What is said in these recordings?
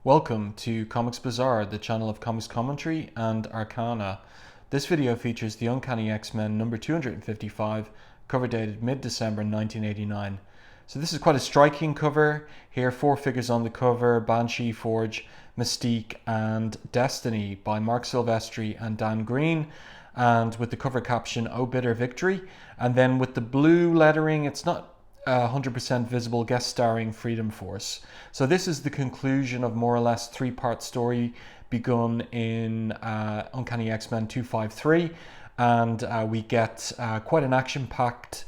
Welcome to Comics Bazaar, the channel of comics commentary and arcana. This video features the Uncanny X-Men number 255, cover dated mid-December 1989. So this is quite a striking cover. Here, four figures on the cover: Banshee, Forge, Mystique and Destiny by Marc Silvestri and Dan Green, and with the cover caption "Oh Bitter Victory," and then with the blue lettering, it's not 100% visible, guest starring Freedom Force. So this is the conclusion of more or less three-part story begun in Uncanny X-Men 253, and we get quite an action-packed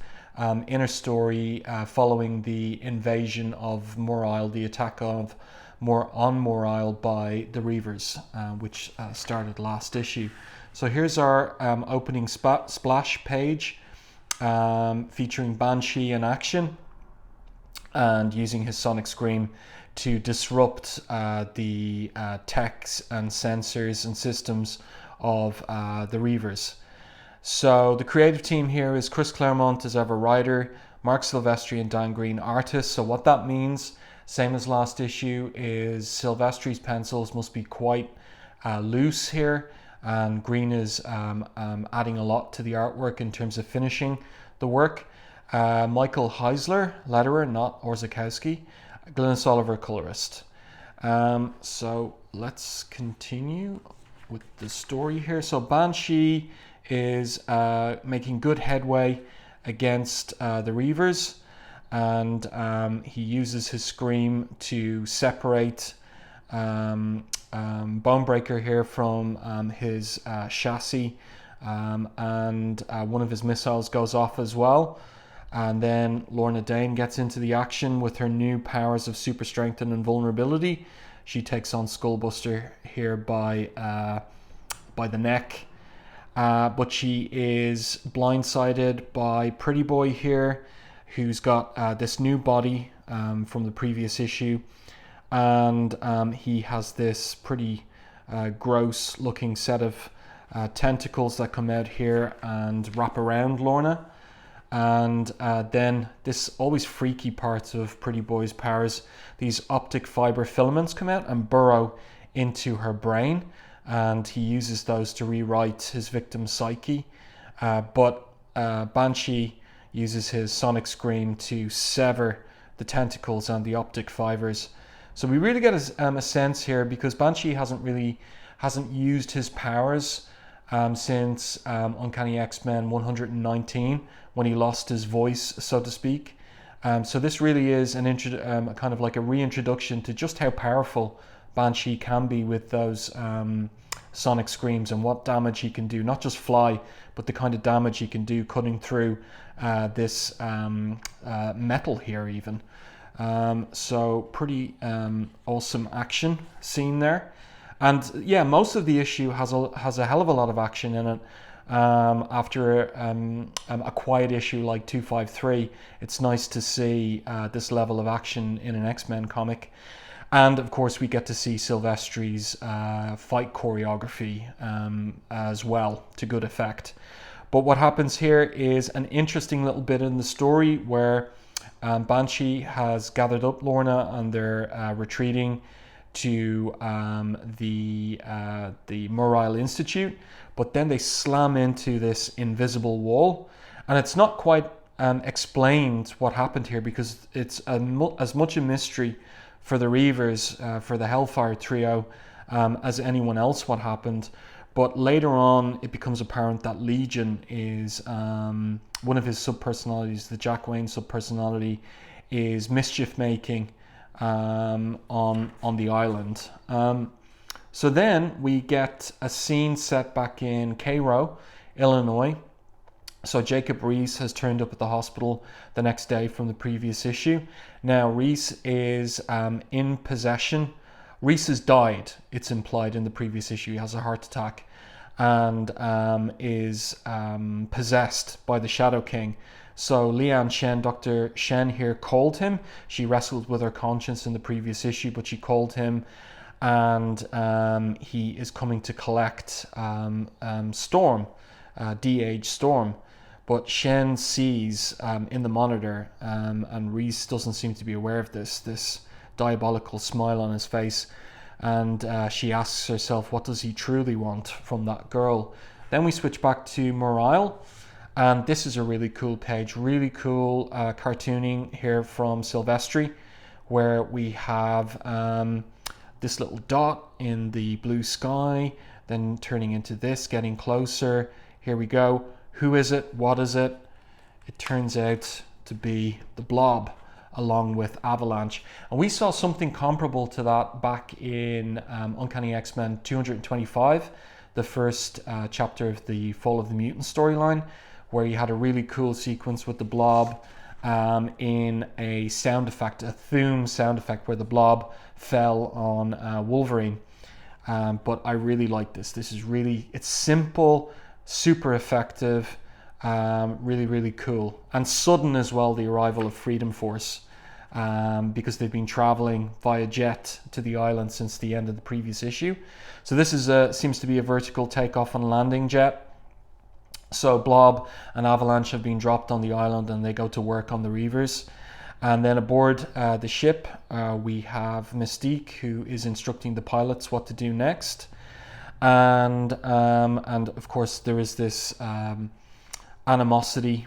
inner story following the invasion of Muir Isle, the attack of Muir Isle by the Reavers, which started last issue. So here's our opening splash page, featuring Banshee in action and using his sonic scream to disrupt the techs and sensors and systems of the Reavers. So the creative team here is Chris Claremont as ever writer, Marc Silvestri and Dan Green artists. So what that means, same as last issue, is Silvestri's pencils must be quite loose here, and Green is adding a lot to the artwork in terms of finishing the work. Michael Heisler, letterer, not Orzakowski. Glynis Oliver, colorist. So let's continue with the story here. So Banshee is making good headway against the Reavers, and he uses his scream to separate Bonebreaker here from his chassis, and one of his missiles goes off as well. And then Lorna Dane gets into the action with her new powers of super strength and invulnerability. She takes on Skullbuster here by the neck, but she is blindsided by Pretty Boy here, who's got this new body from the previous issue, and he has this pretty gross looking set of tentacles that come out here and wrap around Lorna. And then this always freaky part of Pretty Boy's powers, these optic fiber filaments come out and burrow into her brain, and he uses those to rewrite his victim's psyche. But Banshee uses his sonic scream to sever the tentacles and the optic fibers. So we really get a sense here, because Banshee hasn't used his powers since Uncanny X-Men 119, when he lost his voice, so to speak. So this really is kind of like a reintroduction to just how powerful Banshee can be with those sonic screams, and what damage he can do, not just fly, but the kind of damage he can do cutting through this metal here even. So pretty awesome action scene there. And yeah, most of the issue has a hell of a lot of action in it. After a quiet issue like 253, it's nice to see this level of action in an X-Men comic. And of course, we get to see Silvestri's fight choreography as well, to good effect. But what happens here is an interesting little bit in the story where Banshee has gathered up Lorna, and they're retreating to the Muir Isle Institute, but then they slam into this invisible wall, and it's not quite explained what happened here, because it's as much a mystery for the Reavers, for the Hellfire trio, as anyone else what happened. But later on, it becomes apparent that Legion is one of his subpersonalities. The Jack Wayne subpersonality is mischief making on the island. So then we get a scene set back in Cairo, Illinois. So Jacob Reese has turned up at the hospital the next day from the previous issue. Now Reese is in possession. Reese has died, it's implied in the previous issue. He has a heart attack and is possessed by the Shadow King. So Lian Shen, Dr. Shen here, called him. She wrestled with her conscience in the previous issue, but she called him, and he is coming to collect Storm, D-Age Storm. But Shen sees in the monitor, and Reese doesn't seem to be aware of this diabolical smile on his face, and she asks herself, what does he truly want from that girl? Then we switch back to Muir Isle, and this is a really cool page, really cool cartooning here from Silvestri, where we have this little dot in the blue sky, then turning into this, getting closer. Here we go. Who is it? What is it? It turns out to be the Blob, along with Avalanche. And we saw something comparable to that back in Uncanny X-Men 225, the first chapter of the Fall of the Mutant storyline, where you had a really cool sequence with the Blob in a sound effect, a Thum sound effect, where the Blob fell on Wolverine. But I really like this. This is really, it's simple, super effective, really, really cool. And sudden as well, the arrival of Freedom Force, because they've been traveling via jet to the island since the end of the previous issue. So this is seems to be a vertical takeoff and landing jet. So Blob and Avalanche have been dropped on the island, and they go to work on the Reavers. And then aboard the ship, we have Mystique, who is instructing the pilots what to do next. And of course, there is this animosity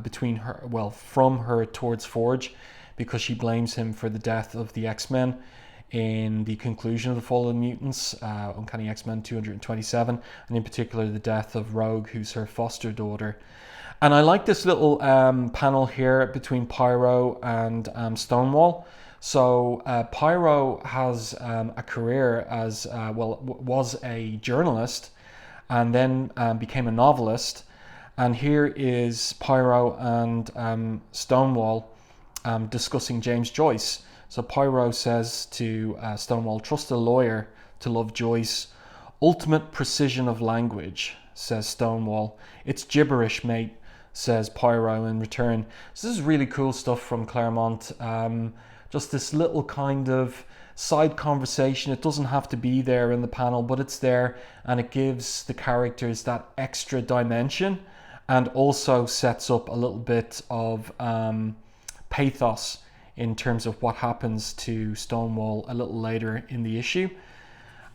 between her, well, from her towards Forge, because she blames him for the death of the X-Men in the conclusion of the Fall of the Mutants, Uncanny X-Men 227, and in particular the death of Rogue, who's her foster daughter. And I like this little panel here between Pyro and Stonewall. So Pyro has a career as, was a journalist, and then became a novelist. And here is Pyro and Stonewall discussing James Joyce. So Pyro says to Stonewall, trust a lawyer to love Joyce. Ultimate precision of language, says Stonewall. It's gibberish, mate, says Pyro in return. So this is really cool stuff from Claremont. Just this little kind of side conversation. It doesn't have to be there in the panel, but it's there, and it gives the characters that extra dimension, and also sets up a little bit of pathos in terms of what happens to Stonewall a little later in the issue.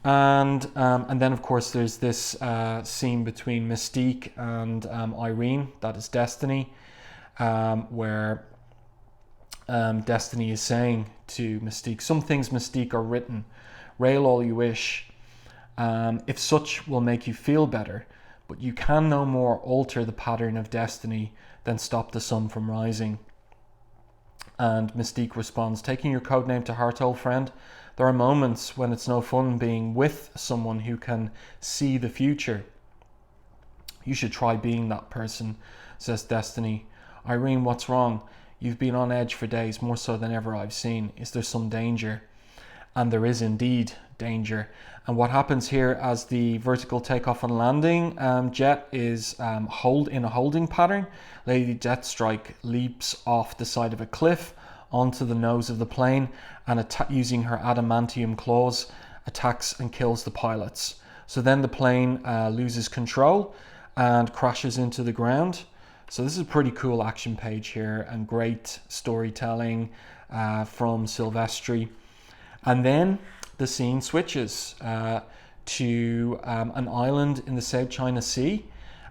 And then of course there's this scene between Mystique and Irene, that is Destiny, where Destiny is saying to Mystique, some things, Mystique, are written, rail all you wish, if such will make you feel better, but you can no more alter the pattern of destiny than stop the sun from rising. And Mystique responds, taking your codename to heart, old friend, there are moments when it's no fun being with someone who can see the future. You should try being that person, says Destiny. Irene, what's wrong? You've been on edge for days, more so than ever I've seen. Is there some danger? And there is indeed danger. And what happens here as the vertical takeoff and landing jet is in a holding pattern, Lady Deathstrike leaps off the side of a cliff onto the nose of the plane, and using her adamantium claws attacks and kills the pilots. So then the plane loses control and crashes into the ground. So this is a pretty cool action page here, and great storytelling from Silvestri. And then the scene switches to an island in the South China Sea,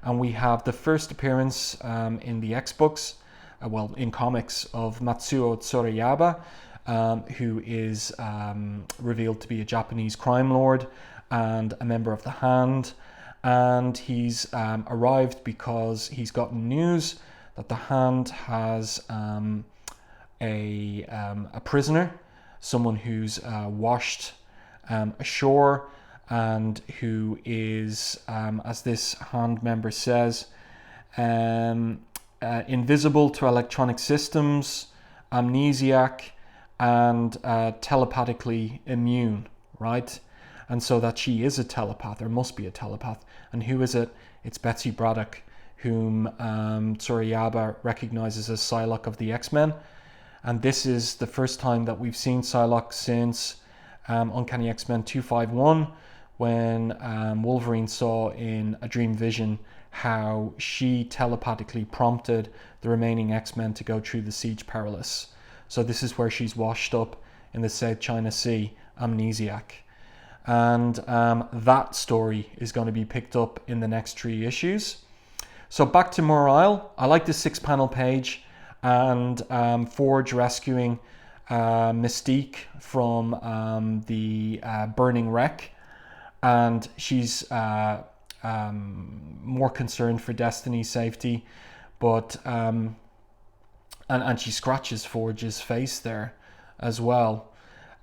and we have the first appearance in the X-Books, in comics, of Matsuo Tsurayaba, who is revealed to be a Japanese crime lord and a member of the Hand. And he's arrived because he's gotten news that the Hand has a prisoner, someone who's washed ashore, and who is, as this Hand member says, invisible to electronic systems, amnesiac, and telepathically immune, right? And so that she is a telepath, or must be a telepath. And who is it? It's Betsy Braddock, whom Tsurayaba recognizes as Psylocke of the X-Men. And this is the first time that we've seen Psylocke since Uncanny X-Men 251, when Wolverine saw in a dream vision how she telepathically prompted the remaining X-Men to go through the Siege Perilous. So this is where she's washed up in the South China Sea, amnesiac. and that story is going to be picked up in the next 3 issues. So back to Muir Isle. I like the 6-panel page, and Forge rescuing Mystique from the burning wreck, and she's more concerned for Destiny's safety, but and she scratches Forge's face there as well.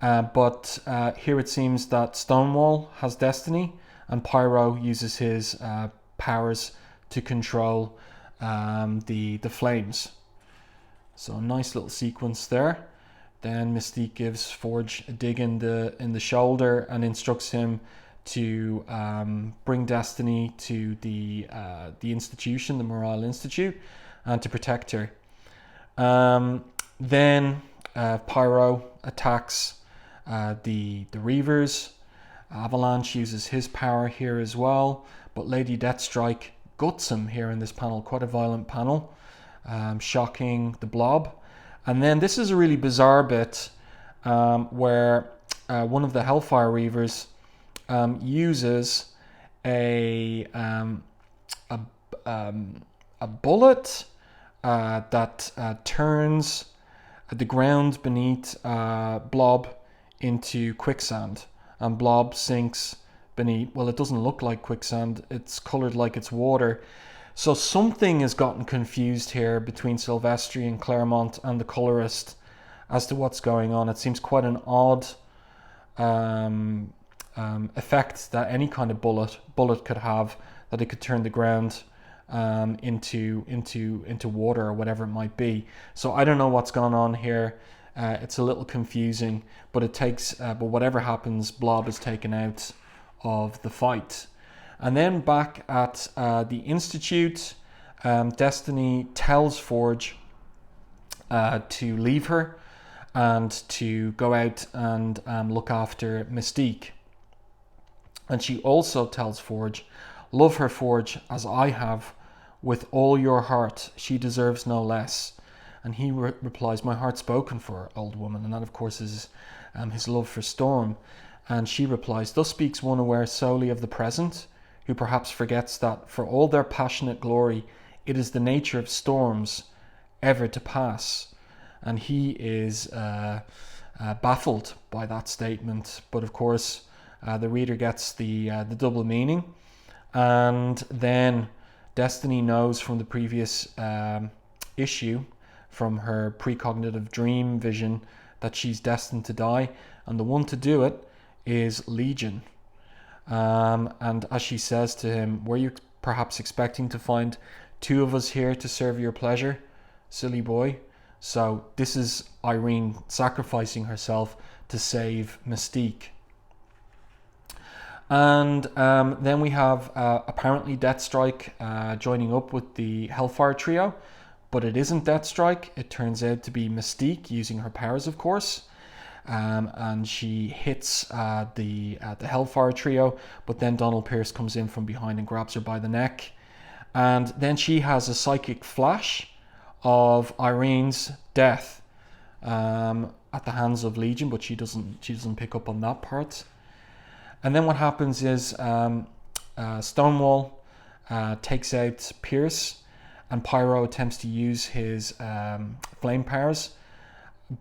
But here it seems that Stonewall has Destiny, and Pyro uses his powers to control the flames. So a nice little sequence there. Then Mystique gives Forge a dig in the shoulder and instructs him to bring Destiny to the institution, the Muir Isle Institute, and to protect her. Then Pyro attacks the Reavers. Avalanche uses his power here as well, but Lady Deathstrike guts him here in this panel. Quite a violent panel, shocking the Blob. And then this is a really bizarre bit where one of the Hellfire Reavers uses a bullet that turns the ground beneath Blob into quicksand, and Blob sinks beneath. Well, it doesn't look like quicksand, it's colored like it's water. So something has gotten confused here between Silvestri and Claremont and the colorist as to what's going on. It seems quite an odd effect that any kind of bullet could have, that it could turn the ground into water or whatever it might be. So I don't know what's gone on here. It's a little confusing, but it takes but whatever happens, Blob is taken out of the fight. And then back at the Institute, Destiny tells Forge to leave her and to go out and look after Mystique. And she also tells Forge, "Love her, Forge, as I have, with all your heart. She deserves no less." And he replies, "My heart's spoken for, old woman." And that, of course, is his love for Storm. And she replies, "Thus speaks one aware solely of the present, who perhaps forgets that for all their passionate glory, it is the nature of storms ever to pass." And he is baffled by that statement. But of course, the reader gets the double meaning. And then Destiny knows from the previous issue, from her precognitive dream vision, that she's destined to die. And the one to do it is Legion. And as she says to him, "Were you perhaps expecting to find 2 of us here to serve your pleasure, silly boy?" So this is Irene sacrificing herself to save Mystique. And then we have apparently Deathstrike joining up with the Hellfire trio, but it isn't Deathstrike. It turns out to be Mystique, using her powers, of course. And she hits the Hellfire trio, but then Donald Pierce comes in from behind and grabs her by the neck. And then she has a psychic flash of Irene's death at the hands of Legion, but she doesn't pick up on that part. And then what happens is Stonewall takes out Pierce, and Pyro attempts to use his flame powers,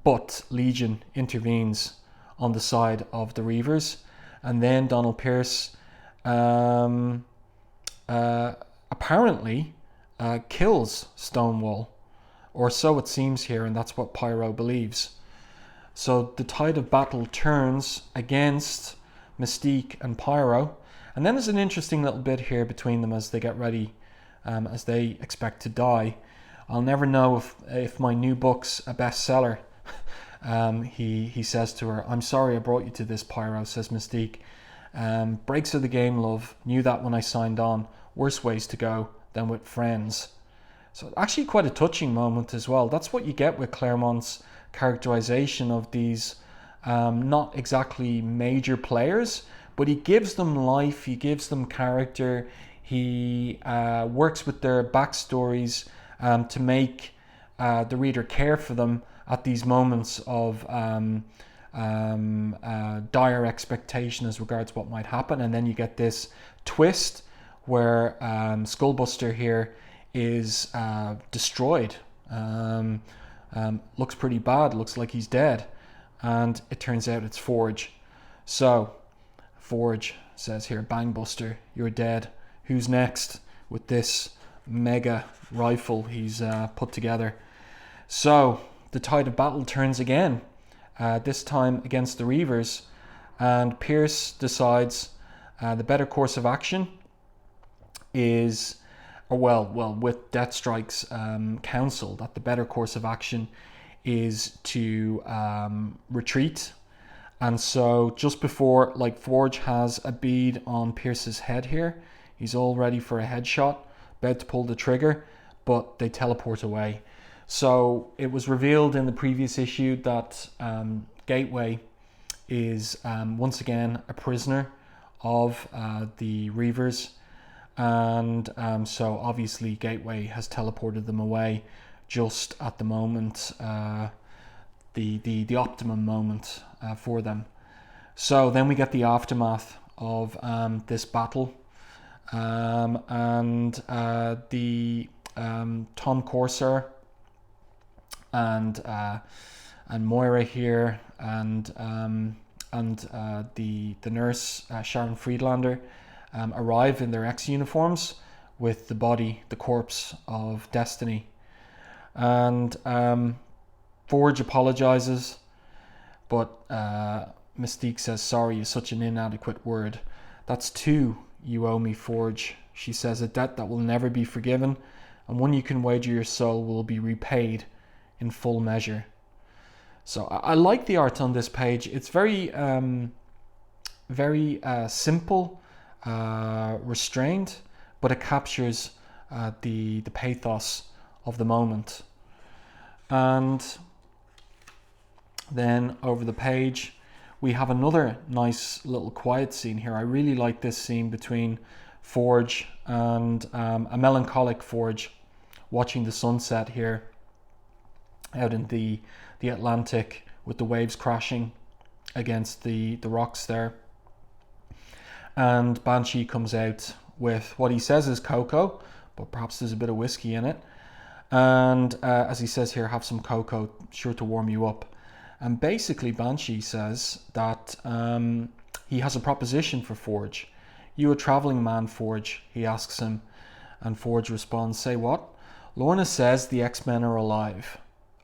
but Legion intervenes on the side of the Reavers. And then Donald Pierce apparently kills Stonewall, or so it seems here, and that's what Pyro believes. So the tide of battle turns against Mystique and Pyro, and then there's an interesting little bit here between them as they get ready, as they expect to die. I'll never know if my new book's a bestseller. He says to her, "I'm sorry I brought you to this, Pyro," says Mystique. "Breaks are the game, love. Knew that when I signed on. Worse ways to go than with friends." So actually quite a touching moment as well. That's what you get with Claremont's characterization of these not exactly major players, but he gives them life, he gives them character, he works with their backstories to make the reader care for them at these moments of dire expectation as regards what might happen, and then you get this twist where Skullbuster here is destroyed. Looks pretty bad, looks like he's dead, and it turns out it's Forge. So Forge says here, Bangbuster, you're dead. Who's next with this mega rifle he's put together? So the tide of battle turns again, this time against the Reavers, and Pierce decides the better course of action is, with Deathstrike's counsel, that the better course of action is to retreat. And so just before, Forge has a bead on Pierce's head here, he's all ready for a headshot, about to pull the trigger, but they teleport away. So it was revealed in the previous issue that Gateway is once again a prisoner of the Reavers, and so obviously Gateway has teleported them away just at the moment, the optimum moment for them. So then we get the aftermath of this battle, and the Tom Corsair and Moira here, and the nurse Sharon Friedlander arrive in their X uniforms with the corpse of Destiny, and Forge apologizes, but Mystique says, sorry is such an inadequate word. That's two you owe me, Forge. She says, a debt that will never be forgiven, and one you can wager your soul will be repaid in full measure. So I like the art on this page. It's very simple, restrained, but it captures the pathos of the moment. And then over the page we have another nice little quiet scene here. I really like this scene between Forge and a melancholic Forge watching the sunset here out in the Atlantic with the waves crashing against the rocks there. And Banshee comes out with what he says is cocoa, but perhaps there's a bit of whiskey in it. And as he says here, have some cocoa, sure to warm you up. And basically Banshee says that he has a proposition for Forge. You a travelling man, Forge? He asks him. And Forge responds, say what? Lorna says the X-Men are alive.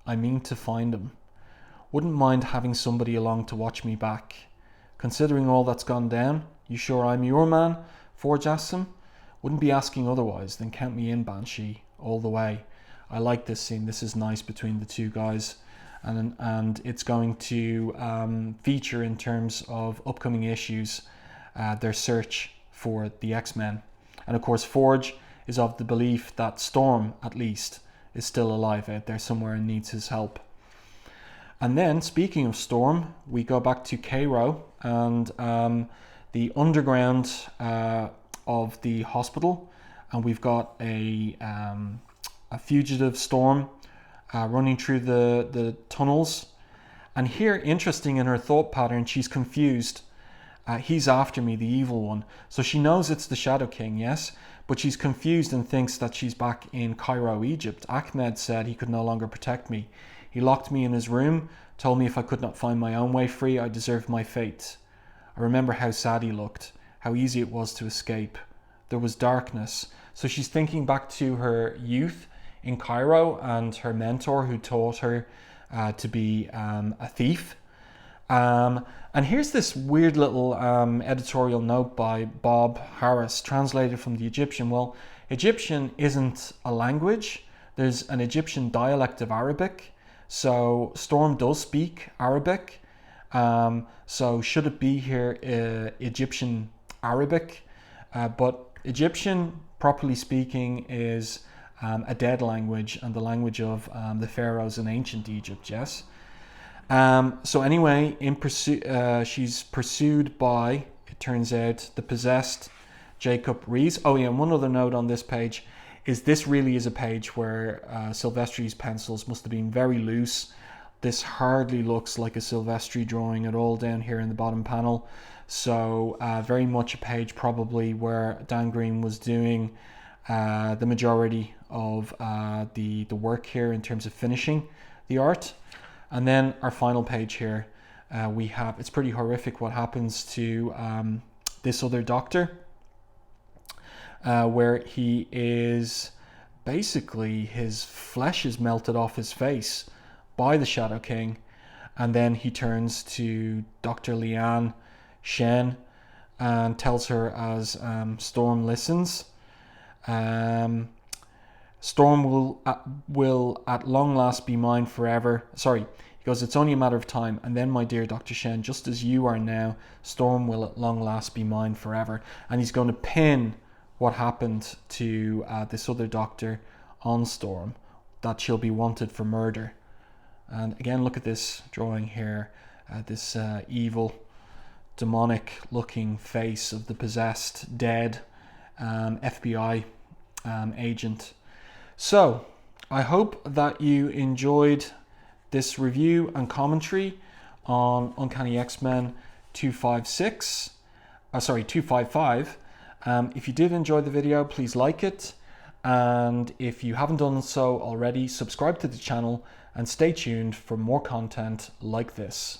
I mean to find them. Wouldn't mind having somebody along to watch me back. Considering all that's gone down, you sure I'm your man? Forge asks him. Wouldn't be asking otherwise, then count me in, Banshee, all the way. I like this scene. This is nice between the two guys, and it's going to feature in terms of upcoming issues, their search for the X-Men. And of course Forge is of the belief that Storm, at least, is still alive out there somewhere and needs his help. And then, speaking of Storm, we go back to Cairo and the underground of the hospital, and we've got a fugitive Storm running through the tunnels. And here, interesting in her thought pattern, she's confused. He's after me, the evil one. So she knows it's the Shadow King, yes, but she's confused and thinks that she's back in Cairo, Egypt. Ahmed said he could no longer protect me. He locked me in his room, told me if I could not find my own way free, I deserved my fate. I remember how sad he looked, how easy it was to escape. There was darkness. So she's thinking back to her youth in Cairo and her mentor who taught her to be a thief. And here's this weird little editorial note by Bob Harris, translated from the Egyptian. Well, Egyptian isn't a language. There's an Egyptian dialect of Arabic. So Storm does speak Arabic. So should it be here Egyptian Arabic? But Egyptian, properly speaking, is a dead language and the language of the pharaohs in ancient Egypt, yes? So anyway, she's pursued by, it turns out, the possessed Jacob Rees. Oh yeah, and one other note on this page is this really is a page where Silvestri's pencils must have been very loose. this hardly looks like a Silvestri drawing at all down here in the bottom panel. So very much a page probably where Dan Green was doing the majority of the work here in terms of finishing the art. And then our final page here, we have, it's pretty horrific what happens to this other doctor, where he is basically, his flesh is melted off his face by the Shadow King, and then he turns to Dr. Liane Shen and tells her as Storm listens, Storm will at long last be mine forever. Sorry, he goes, it's only a matter of time. And then, my dear Dr. Shen, just as you are now, Storm will at long last be mine forever. And he's going to pin what happened to this other doctor on Storm, that she'll be wanted for murder. And again, look at this drawing here, this evil, demonic looking face of the possessed, dead FBI agent. So I hope that you enjoyed this review and commentary on Uncanny X-Men 255. If you did enjoy the video, please like it, and if you haven't done so already, subscribe to the channel and stay tuned for more content like this.